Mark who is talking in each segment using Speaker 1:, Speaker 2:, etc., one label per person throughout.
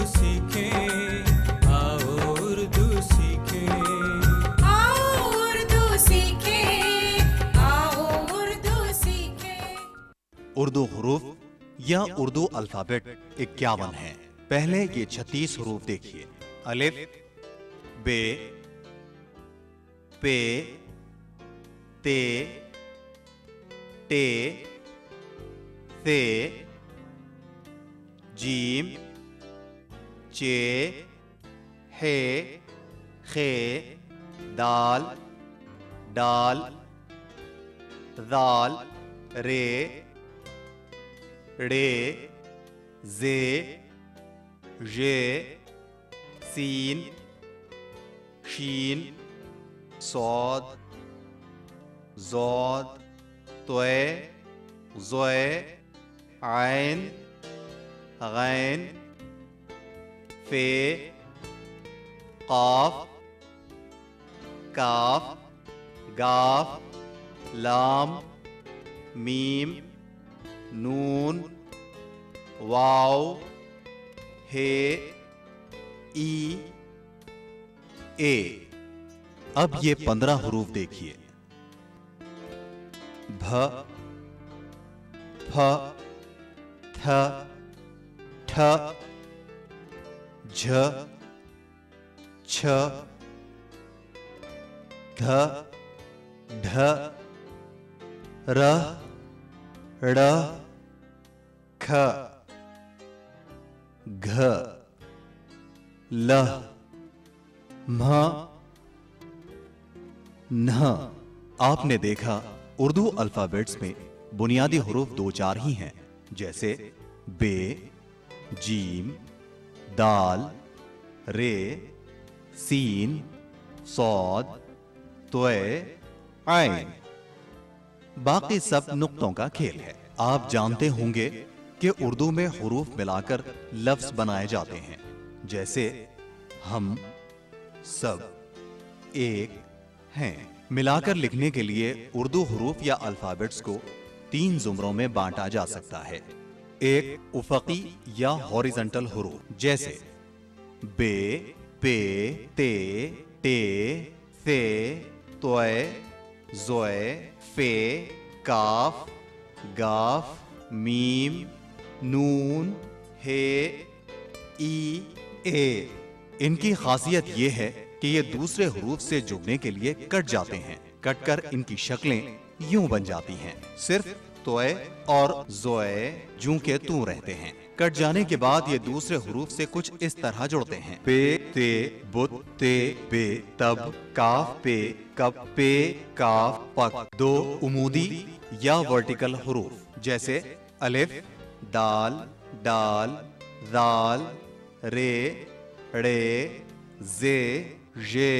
Speaker 1: سیکھیں، آؤ اردو سیکھیں،
Speaker 2: آؤ اردو سیکھیں، آؤ اردو سیکھیں۔
Speaker 3: اردو حروف یا اردو الفابیٹ 51 ہیں۔ پہلے یہ 36 حروف دیکھیے۔ الف، بے، پے، تے، ٹے، ثے، جیم، چے، ہے، خے، دال، ڈال، ذال، رے، ڑے، زے، ژے، سین، شین، صاد، ضاد، طے، ضے، عین، غین، فے، قاف، کاف، گاف، لام، میم، نون، واو، ہے، ای، اے۔ اب یہ 15 حروف دیکھیے۔ بھ، پھ، تھ، ٹھ، جھ، چھ، دھ، ڈھ، رہ، ڑ، کھ، گھ، لہ، مھ، نہ۔ آپ نے دیکھا اردو الفابیٹس میں بنیادی حروف 2-4 ہی ہیں، جیسے بے، جیم، دال، رے، سین، صاد، طے، عین۔ باقی سب نقطوں کا کھیل ہے۔ آپ جانتے ہوں گے کہ اردو میں حروف ملا کر لفظ بنائے جاتے ہیں، جیسے ہم، سب، ایک، ہیں۔ ملا کر لکھنے کے لیے اردو حروف یا الفابیٹس کو 3 زمروں میں بانٹا جا سکتا ہے۔ ایک افقی یا ہاریزنٹل حروف، جیسے بے، پے، تے، ٹے، ثے، طے، ضے، فے، کاف، گاف، میم، نون، ہے، ای، اے۔ ان کی خاصیت یہ ہے کہ یہ دوسرے حروف سے جڑنے کے لیے کٹ جاتے ہیں۔ کٹ کر ان کی شکلیں یوں بن جاتی ہیں۔ صرف طے اور ضے جوں کے توں رہتے ہیں۔ کٹ جانے کے بعد یہ دوسرے حروف سے کچھ اس طرح جڑتے ہیں۔ پے، تے، بت، تے، بے، تب، کاف، پے، کب، پے، کاف، پک۔ 2 عمودی یا ورٹیکل حروف، جیسے الف، دال، ڈال، ذال، رے، ڑے، زے، ژے،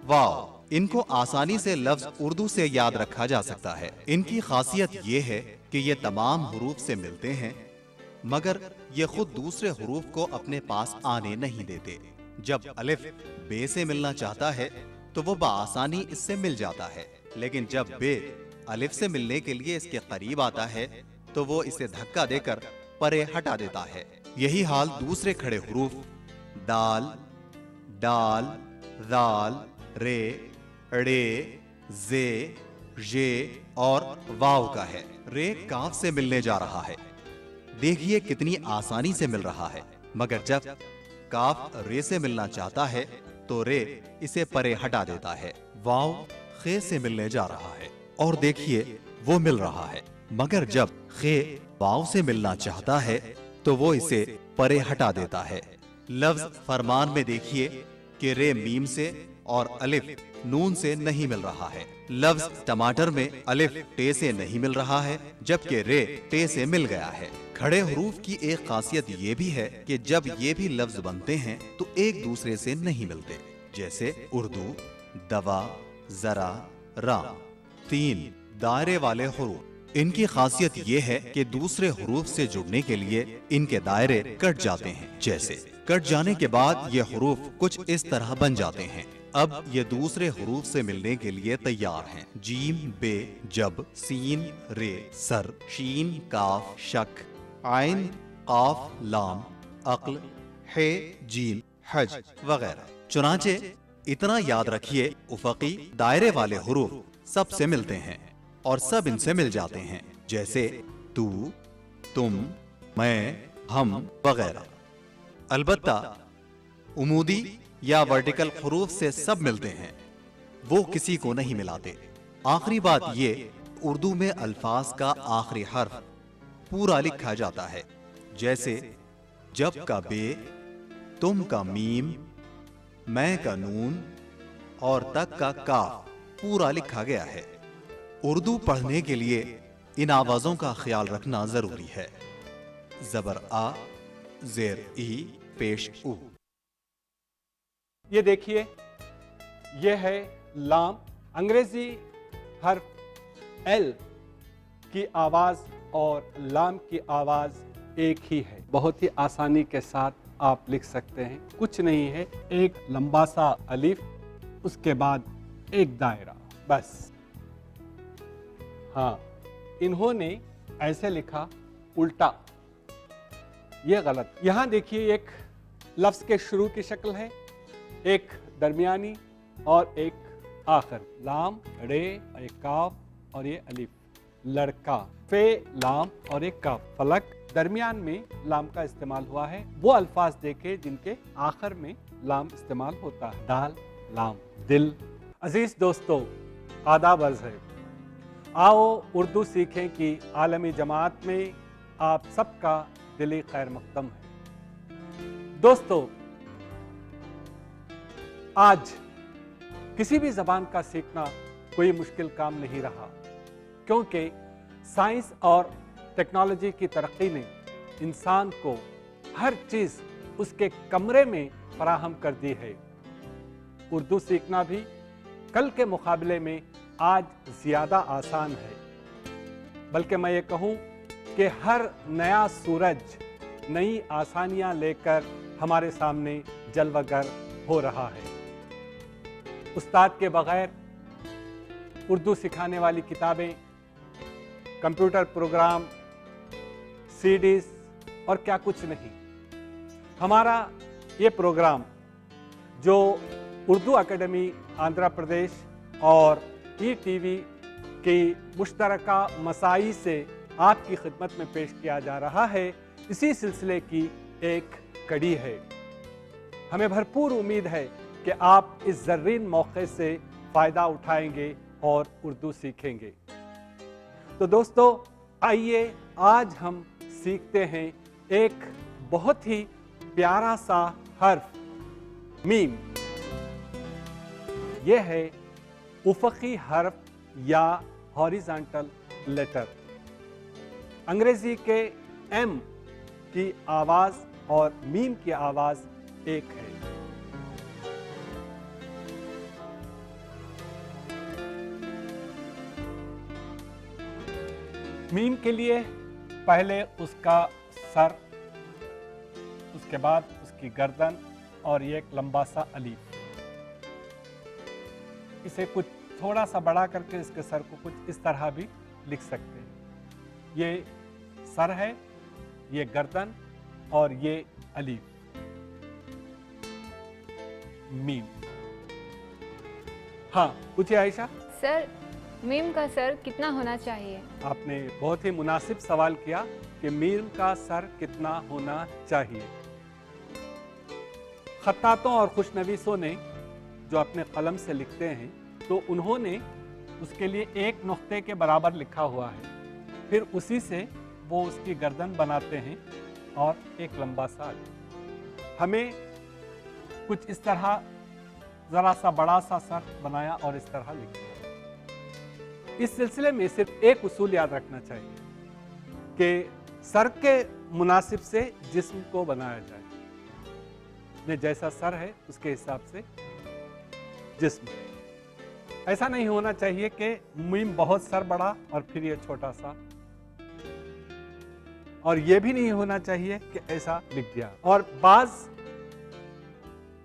Speaker 3: واو۔ ان کو آسانی سے لفظ اردو سے یاد رکھا جا سکتا ہے۔ ان کی خاصیت یہ ہے کہ یہ تمام حروف سے ملتے ہیں، مگر یہ خود دوسرے حروف کو اپنے پاس آنے نہیں دیتے۔ جب الف بے سے ملنا چاہتا ہے تو وہ بآسانی اس سے مل جاتا ہے، لیکن جب بے الف سے ملنے کے لیے اس کے قریب آتا ہے تو وہ اسے دھکا دے کر پرے ہٹا دیتا ہے۔ یہی حال دوسرے کھڑے حروف دال، ڈال، ذال، رے، ڑے، زے، ژے اور واو کا ہے۔ رے کاف سے ملنے جا رہا ہے۔ دیکھیے کتنی آسانی سے مل رہا ہے، مگر جب کاف رے سے ملنا چاہتا ہے تو رے اسے پرے ہٹا دیتا ہے۔ واو خے سے ملنے جا رہا ہے اور دیکھیے وہ مل رہا ہے، مگر جب خے واو سے ملنا چاہتا ہے تو وہ اسے پرے ہٹا دیتا ہے۔ لفظ فرمان میں دیکھیے کہ رے میم سے اور الف نون سے نہیں مل رہا ہے۔ لفظ ٹماٹر میں الف ٹے سے نہیں مل رہا ہے، جبکہ رے ٹے سے مل گیا ہے۔ کھڑے حروف کی ایک خاصیت یہ بھی ہے کہ جب یہ بھی لفظ بنتے ہیں تو ایک دوسرے سے نہیں ملتے، جیسے اردو، دوا، ذرا، رام۔ 3 دائرے والے حروف۔ ان کی خاصیت یہ ہے کہ دوسرے حروف سے جڑنے کے لیے ان کے دائرے کٹ جاتے ہیں، جیسے کٹ جانے کے بعد یہ حروف کچھ اس طرح بن جاتے ہیں۔ اب یہ دوسرے حروف سے ملنے کے لیے تیار ہیں۔ جیم، بے، جب، سین، رے، سر، شین، کاف، شک، عین، قاف، لام، عقل، ہے جیم حج وغیرہ۔ چنانچہ اتنا یاد رکھیے افقی دائرے والے حروف سب سے ملتے ہیں اور سب ان سے مل جاتے ہیں، جیسے تو، تم، میں، ہم وغیرہ۔ البتہ عمودی یا ورٹیکل حروف سے سب ملتے ہیں، وہ کسی کو نہیں ملاتے۔ آخری بات یہ، اردو میں الفاظ کا آخری حرف پورا لکھا جاتا ہے، جیسے جب کا بے، تم کا میم، میں کا نون اور تک کا کاف پورا لکھا گیا ہے۔ اردو پڑھنے کے لیے ان آوازوں کا خیال رکھنا ضروری ہے۔ زبر آ، زیر ای، پیش او۔
Speaker 4: یہ دیکھیے، یہ ہے لام۔ انگریزی حرف ایل کی آواز اور لام کی آواز ایک ہی ہے، بہت ہی آسانی کے ساتھ آپ لکھ سکتے ہیں۔ کچھ نہیں ہے، ایک لمبا سا الف، اس کے بعد ایک دائرہ، بس۔ ہاں، انہوں نے ایسے لکھا الٹا، یہ غلط۔ یہاں دیکھیے، ایک لفظ کے شروع کی شکل ہے، ایک درمیانی اور ایک آخر، لام، رے، ایک کاف اور یہ الف، لڑکا، فے، لام اور ایک کاف، فلک۔ درمیان میں لام کا استعمال ہوا ہے۔ وہ الفاظ دیکھے جن کے آخر میں لام استعمال ہوتا ہے، دال، لام، دل۔ عزیز دوستو، آداب عرض ہے، آؤ اردو سیکھیں کی عالمی جماعت میں آپ سب کا دلی خیر مقدم ہے۔ دوستو، آج کسی بھی زبان کا سیکھنا کوئی مشکل کام نہیں رہا، کیونکہ سائنس اور ٹیکنالوجی کی ترقی نے انسان کو ہر چیز اس کے کمرے میں فراہم کر دی ہے۔ اردو سیکھنا بھی کل کے مقابلے میں آج زیادہ آسان ہے، بلکہ میں یہ کہوں کہ ہر نیا سورج نئی آسانیاں لے کر ہمارے سامنے جلوہ گر ہو رہا ہے۔ استاد کے بغیر اردو سکھانے والی کتابیں، کمپیوٹر پروگرام، سی ڈیز اور کیا کچھ نہیں۔ ہمارا یہ پروگرام جو اردو اکیڈمی آندھرا پردیش اور ای ٹی وی کی مشترکہ مساعی سے آپ کی خدمت میں پیش کیا جا رہا ہے، اسی سلسلے کی ایک کڑی ہے۔ ہمیں بھرپور امید ہے کہ آپ اس زرین موقع سے فائدہ اٹھائیں گے اور اردو سیکھیں گے۔ تو دوستو، آئیے آج ہم سیکھتے ہیں ایک بہت ہی پیارا سا حرف، میم۔ یہ ہے افقی حرف یا ہاریزانٹل لیٹر۔ انگریزی کے ایم کی آواز اور میم کی آواز ایک ہے۔ میم کے لیے پہلے اس کا سر، اس کے بعد اس کی گردن اور یہ ایک لمبا سا الف۔ اسے کچھ تھوڑا سا بڑا کر کے اس کے سر کو کچھ اس طرح بھی لکھ سکتے ہیں۔ یہ سر ہے، یہ گردن اور یہ الف، میم۔ ہاں، پوچھیے عائشہ۔
Speaker 5: سر، میم کا سر کتنا ہونا چاہیے؟
Speaker 4: آپ نے بہت ہی مناسب سوال کیا کہ میم کا سر کتنا ہونا چاہیے۔ خطاطوں اور خوشنویسوں نے جو اپنے قلم سے لکھتے ہیں تو انہوں نے اس کے لیے ایک نقطے کے برابر لکھا ہوا ہے، پھر اسی سے وہ اس کی گردن بناتے ہیں اور ایک لمبا سا الف۔ ہمیں کچھ اس طرح ذرا سا بڑا سا سر بنایا اور اس طرح لکھا۔ اس سلسلے میں صرف ایک اصول یاد رکھنا چاہیے کہ سر کے مناسب سے جسم کو بنایا جائے، جیسا سر ہے اس کے حساب سے جسم۔ ایسا نہیں ہونا چاہیے کہ میم بہت سر بڑا اور پھر یہ چھوٹا سا، اور یہ بھی نہیں ہونا چاہیے کہ ایسا لکھ دیا۔ اور بعض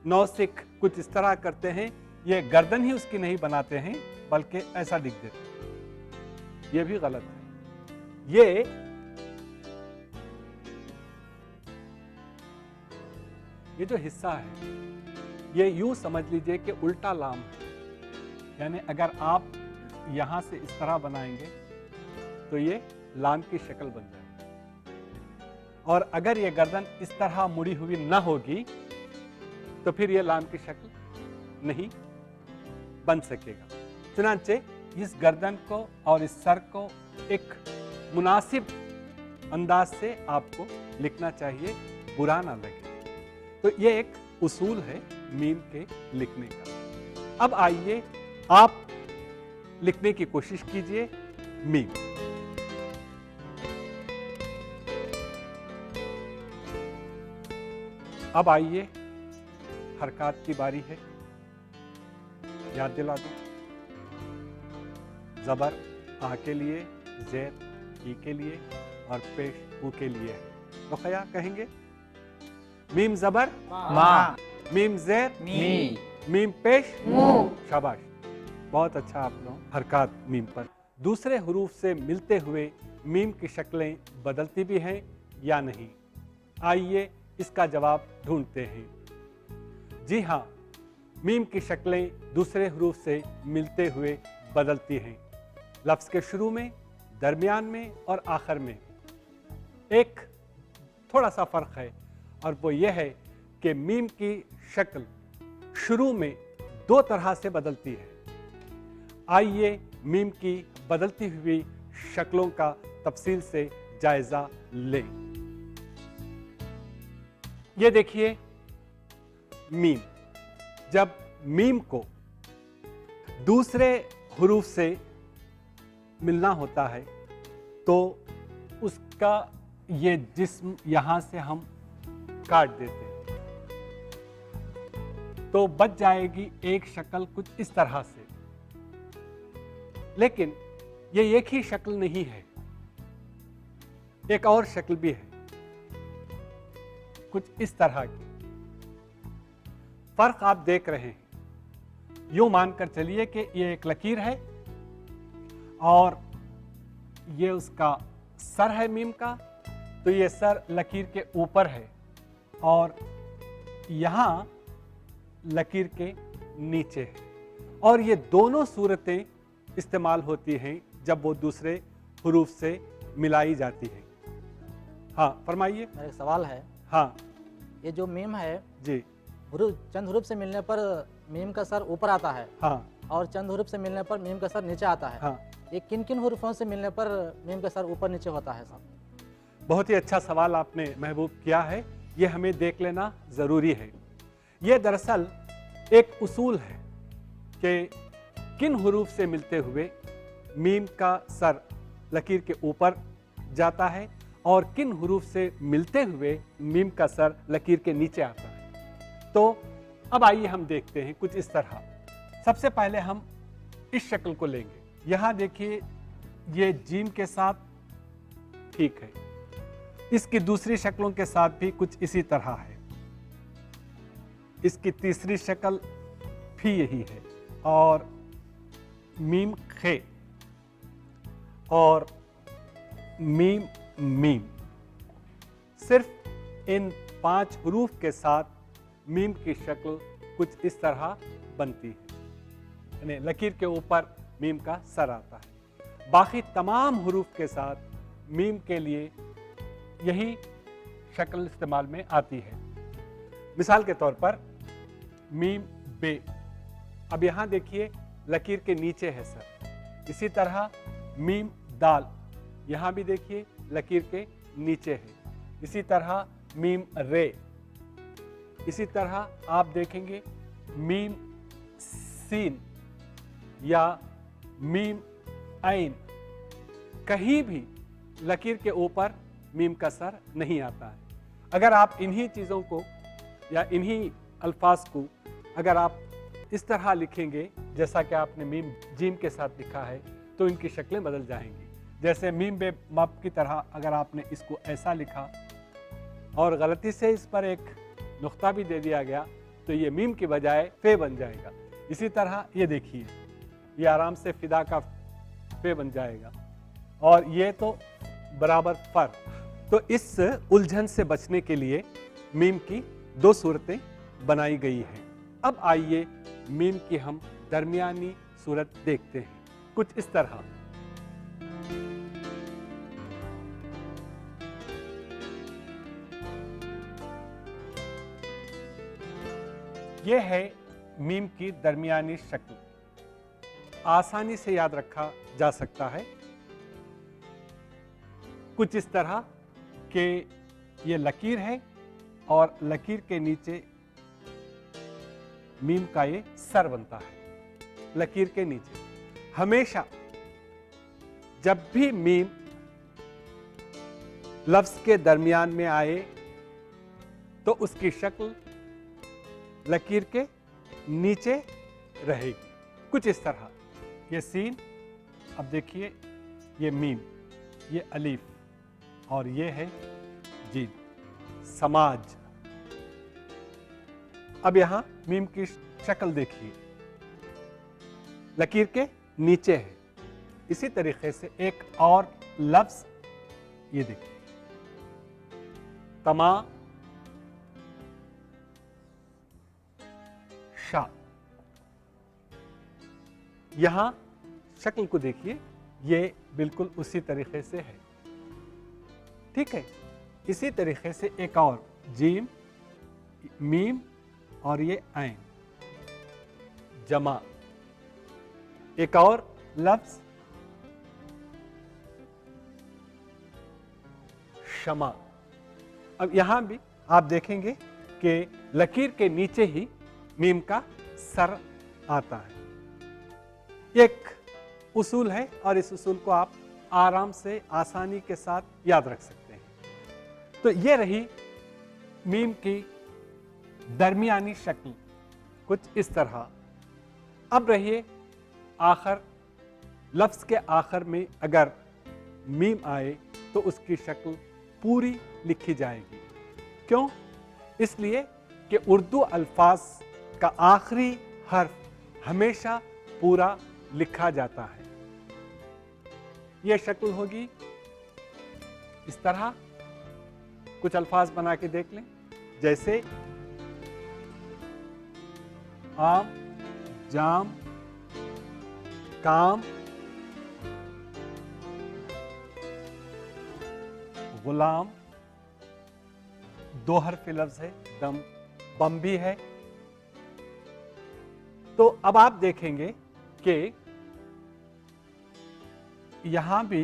Speaker 4: نوسکھ کچھ اس طرح کرتے ہیں، یہ گردن ہی اس کی نہیں بناتے ہیں بلکہ ایسا لکھ دیتے ہیں، یہ بھی غلط ہے۔ ये जो हिस्सा है ये यूं समझ लीजिए कि उल्टा लाम है, यानी अगर आप यहाँ से इस तरह बनाएंगे तो ये लाम की शक्ल बन जाएगी, और अगर ये गर्दन इस तरह मुड़ी हुई ना होगी तो फिर ये लाम की शक्ल नहीं बन सकेगा। चुनांचे इस गर्दन को और इस सर को एक मुनासिब अंदाज से आपको लिखना चाहिए, बुरा ना लगे। तो ये एक उसूल है मीम के लिखने का। अब आइए आप लिखने की कोशिश कीजिए मीम। अब आइए हरकत की बारी है, याद दिला दूं। जबर आ के लिए, जेर ई के लिए और पेश ऊ के लिए है। रुकया कहेंगे मीम जबर
Speaker 6: मा,
Speaker 4: मीम जेर
Speaker 6: मी,
Speaker 4: मीम पेश
Speaker 5: मू।
Speaker 4: शाबाश, बहुत अच्छा आप लोग हरकत मीम पर। दूसरे हुरूफ से मिलते हुए मीम की शक्लें बदलती भी हैं या नहीं, आइए इसका जवाब ढूंढते हैं। जी हाँ, मीम की शक्लें दूसरे हुरूफ से मिलते हुए बदलती हैं। लफ्ज़ के शुरू में, दरमियान में और आखिर में एक थोड़ा सा फ़र्क है, और वो ये है कि मीम की शक्ल शुरू में दो तरह से बदलती है। आइए मीम की बदलती हुई शक्लों का तफसील से जायज़ा लें। ये देखिए मीम, जब मीम को दूसरे हुरूफ से मिलना होता है तो उसका ये जिस्म यहाँ से हम काट देते हैं, तो बच जाएगी एक शक्ल कुछ इस तरह से। लेकिन ये एक ही शक्ल नहीं है, एक और शक्ल भी है कुछ इस तरह की। फर्क आप देख रहे हैं, यूं मानकर चलिए कि ये एक लकीर है और ये उसका सर है मीम का, तो ये सर लकीर के ऊपर है और यहाँ लकीर के नीचे है, और ये दोनों सूरतें इस्तेमाल होती हैं जब वो दूसरे हुरूफ से मिलाई जाती हैं। हाँ फरमाइए।
Speaker 6: मेरा एक सवाल है,
Speaker 4: हाँ
Speaker 6: ये जो मीम है
Speaker 4: जी,
Speaker 6: चंद हुरूफ से मिलने पर मीम का सर ऊपर आता है
Speaker 4: हाँ
Speaker 6: और चंद हुरूफ से मिलने पर मीम का सर नीचे आता है।
Speaker 4: हाँ,
Speaker 6: ये किन किन हुरूफों से मिलने पर मीम का सर ऊपर नीचे होता है साहब?
Speaker 4: बहुत ही अच्छा सवाल आपने महबूब किया है, ये हमें देख लेना ज़रूरी है। ये दरअसल एक उसूल है कि किन हुरूफ से मिलते हुए मीम का सर लकीर के ऊपर जाता है और किन हुरूफ से मिलते हुए मीम का सर लकीर के नीचे आता है। तो अब आइए हम देखते हैं कुछ इस तरह। सबसे पहले हम इस शक्ल को लेंगे। यहाँ देखिए ये जीम के साथ ठीक है, इसकी दूसरी शक्लों के साथ भी कुछ इसी तरह है, इसकी तीसरी शक्ल भी यही है, और मीम खे और मीम मीम, सिर्फ इन 5 हुरूफ के साथ मीम की शक्ल कुछ इस तरह बनती है, यानी लकीर के ऊपर मीम का सर आता है। बाकी तमाम हुरूफ के साथ मीम के लिए यही शक्ल इस्तेमाल में आती है। मिसाल के तौर पर मीम बे, अब यहाँ देखिए लकीर के नीचे है सर। इसी तरह मीम दाल, यहाँ भी देखिए लकीर के नीचे है। इसी तरह मीम रे, इसी तरह आप देखेंगे मीम सीन या मीम आइन, कहीं भी लकीर के ऊपर मीम का सर नहीं आता है। अगर आप इन्हीं चीज़ों को या इन्हीं अल्फाज को अगर आप इस तरह लिखेंगे जैसा कि आपने मीम जीम के साथ लिखा है तो इनकी शक्लें बदल जाएंगी। जैसे मीम बे मब की तरह अगर आपने इसको ऐसा लिखा और गलती से इस पर एक नुक्ता भी दे दिया गया तो ये मीम की बजाय फे बन जाएगा। इसी तरह ये देखिए, ये आराम से फिदा का फे बन जाएगा, और ये तो बराबर फर। तो इस उलझन से बचने के लिए मीम की दो सूरतें बनाई गई हैं। अब आइए मीम की हम दरमियानी सूरत देखते हैं, कुछ इस तरह। यह है मीम की दरमियानी शक्ल, आसानी से याद रखा जा सकता है। कुछ इस तरह कि ये लकीर है और लकीर के नीचे मीम का ये सर बनता है। लकीर के नीचे हमेशा जब भी मीम लफ्ज के दरमियान में आए तो उसकी शक्ल लकीर के नीचे रहेगी, कुछ इस तरह। ये सीन, अब देखिए ये मीम, ये अलीफ और ये है जीम, समाज। अब यहां मीम की शक्ल देखिए, लकीर के नीचे है। इसी तरीके से एक और लफ्ज ये देखिए, तमा शा। यहां शक्ल को देखिए, ये बिल्कुल उसी तरीके से है, ठीक है। इसी तरीके से एक और जीम, मीम और ये ऐन, जमा। एक और लफ्ज शमा। अब यहां भी आप देखेंगे कि लकीर के नीचे ही मीम का सर आता है। एक उसूल है और इस उसूल को आप आराम से आसानी के साथ याद रख सकते हैं। तो ये रही मीम की दरमियानी शक्ल, कुछ इस तरह। अब रहिए आखिर, लफ्ज के आखिर में अगर मीम आए तो उसकी शक्ल पूरी लिखी जाएगी। क्यों? इसलिए कि उर्दू अल्फाज का आखिरी हर्फ हमेशा पूरा लिखा जाता है। यह शक्ल होगी इस तरह। कुछ अल्फाज बना के देख लें, जैसे आम, जाम, काम, गुलाम, दो हर्फ लफ्ज है, दम, बम भी है। तो अब आप देखेंगे कि यहां भी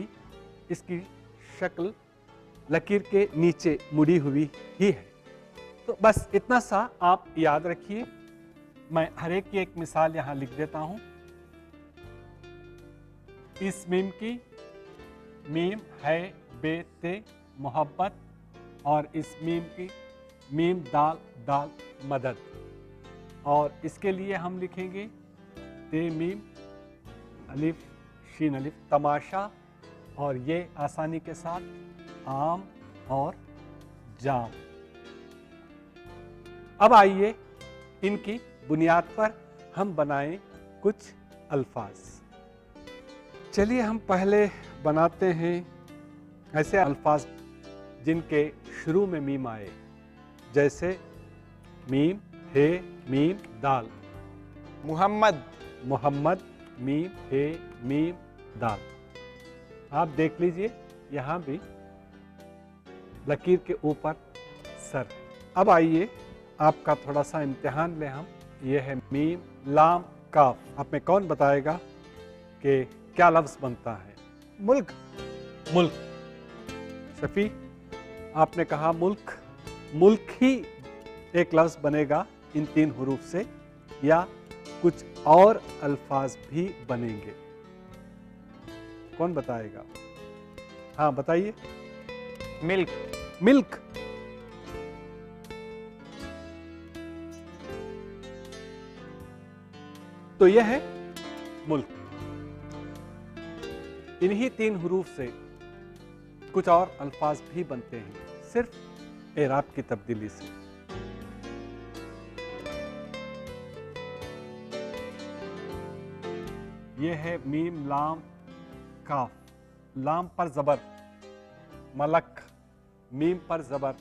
Speaker 4: इसकी शक्ल लकीर के नीचे मुड़ी हुई ही है। तो बस इतना सा आप याद रखिए। मैं हर एक की एक मिसाल यहां लिख देता हूं। इस मीम की, मीम है बेते मोहब्बत, और इस मीम की मीम दाल दाल मदद, और इसके लिए हम लिखेंगे ते मीम अलिफ शीन अलिफ तमाशा, और ये आसानी के साथ आम और जाम। अब आइए इनकी बुनियाद पर हम बनाएं कुछ अल्फाज। चलिए हम पहले बनाते हैं ऐसे अल्फाज जिनके शुरू में मीम आए, जैसे मीम हे मीम दाल,
Speaker 7: मुहम्मद,
Speaker 4: मोहम्मद, मीम हे मीम दाल। आप देख लीजिए यहां भी लकीर के ऊपर सर है। अब आइए आपका थोड़ा सा इम्तिहान लें हम। ये है मीम लाम काफ। आप में कौन बताएगा कि क्या लफ्ज बनता है?
Speaker 7: मुल्क,
Speaker 4: मुल्क। शफी, आपने कहा मुल्क। मुल्क ही एक लफ्ज बनेगा इन तीन हरूफ से, या कुछ और अल्फाज भी बनेंगे? कौन बताएगा? हाँ बताइए।
Speaker 7: Milk,
Speaker 4: milk. तो यह है मुल्क। इन्हीं तीन हरूफ से कुछ और अल्फाज भी बनते हैं, सिर्फ एराब की तब्दीली से। यह है मीम लाम काफ। लाम पर जबर, मलक, मीम पर जबर,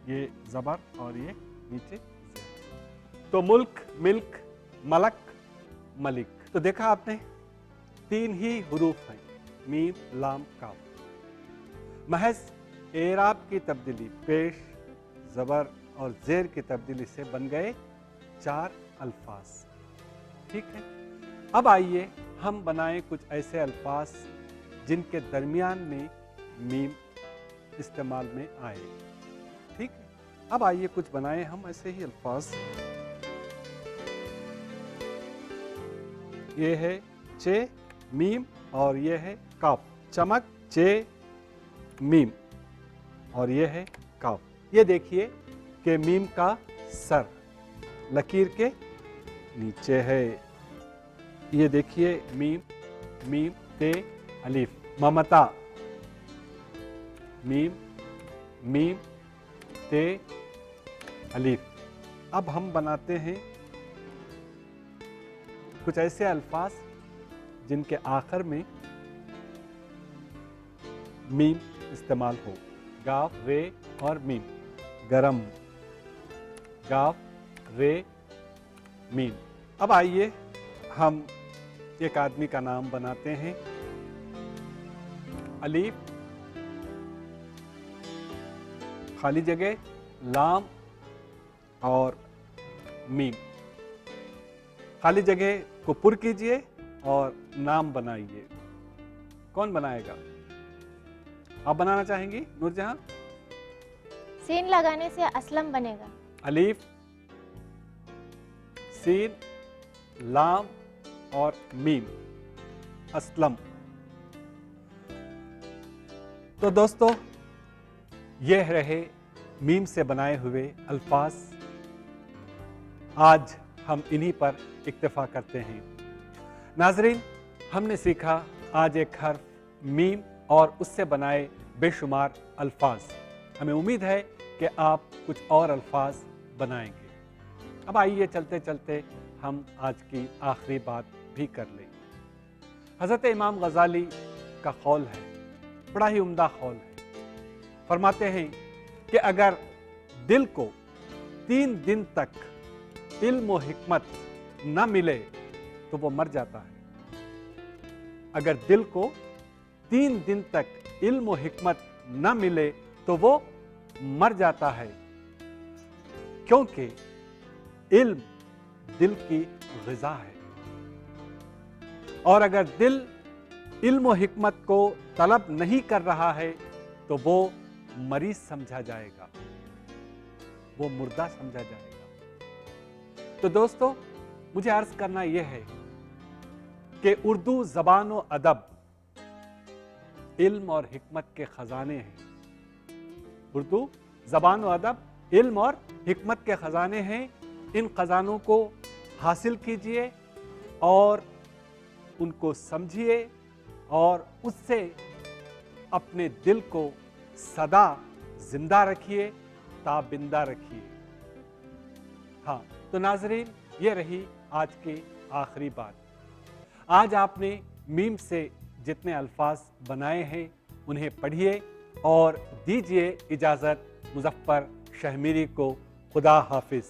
Speaker 4: ये ज़बर और ये नीचे ज़ेर। तो मुल्क, मिल्क, मलक, मलिक। तो देखा आपने 3 ही हुरूफ हैं, मीम, लाम, काफ। महज एराब की तब्दीली, पेश, ज़बर और ज़ेर की तब्दीली से बन गए 4 अल्फाज। ठीक है, अब आइए हम बनाएं कुछ ऐसे अल्फाज जिनके दरमियान में मीम इस्तेमाल में आए। ठीक है, अब आइए कुछ बनाएं हम ऐसे ही अल्फाज। ये है चे, मीम और ये है काफ। चमक, चे, मीम और ये है काफ। ये देखिए कि मीम का सर लकीर के नीचे है। ये देखिए मीम, मीम, ते, अलीफ। ममता, मीम, मीम, ते, अलीफ। अब हम बनाते हैं कुछ ऐसे अल्फाज जिनके आखिर में मीम इस्तेमाल हो। गाफ, रे और मीम। गरम, गाफ, रे, मीम। अब आइए हम एक आदमी का नाम बनाते हैं। अलीफ, खाली जगह, लाम और मीम। खाली जगह को पुर कीजिए और नाम बनाइए। कौन बनाएगा? आप बनाना चाहेंगी नूरजहां?
Speaker 8: सीन लगाने से असलम बनेगा।
Speaker 4: अलीफ, सीन, लाम और मीम, असलम। तो दोस्तों, यह रहे मीम से बनाए हुए अल्फाज। आज हम इन्हीं पर इक्तफा करते हैं। नाजरीन, हमने सीखा आज एक हर्फ मीम और उससे बनाए बेशुमार अल्फाज। हमें उम्मीद है कि आप कुछ और अल्फाज बनाएंगे। अब आइए चलते चलते हम आज की आखिरी बात भी कर लें। हज़रत इमाम गज़ाली का कौल है, बड़ा ही उम्दा कौल है। फरमाते हैं कि अगर दिल को 3 दिन तक इल्म व हिकमत न मिले तो वो मर जाता है। अगर दिल को 3 दिन तक इल्म व हिकमत न मिले तो वो मर जाता है, क्योंकि इल्म दिल की ग़िज़ा है। और अगर दिल इल्म व हिकमत को तलब नहीं कर रहा है तो वो मरीज समझा जाएगा, वो मुर्दा समझा जाएगा। तो दोस्तों, मुझे अर्ज करना यह है कि उर्दू ज़बान व अदब इल्म और हिकमत के ख़जाने हैं। उर्दू ज़बान व अदब इल्म और हिकमत के ख़जाने हैं। इन ख़जानों को हासिल कीजिए और उनको समझिए और उससे अपने दिल को सदा जिंदा रखिए, ताबिंदा रखिए। हाँ, तो नाजरीन, ये रही आज की आखिरी बात। आज आपने मीम से जितने अल्फाज बनाए हैं उन्हें पढ़िए और दीजिए इजाज़त मुज़फ़्फ़र शहमीरी को। खुदा हाफिज़।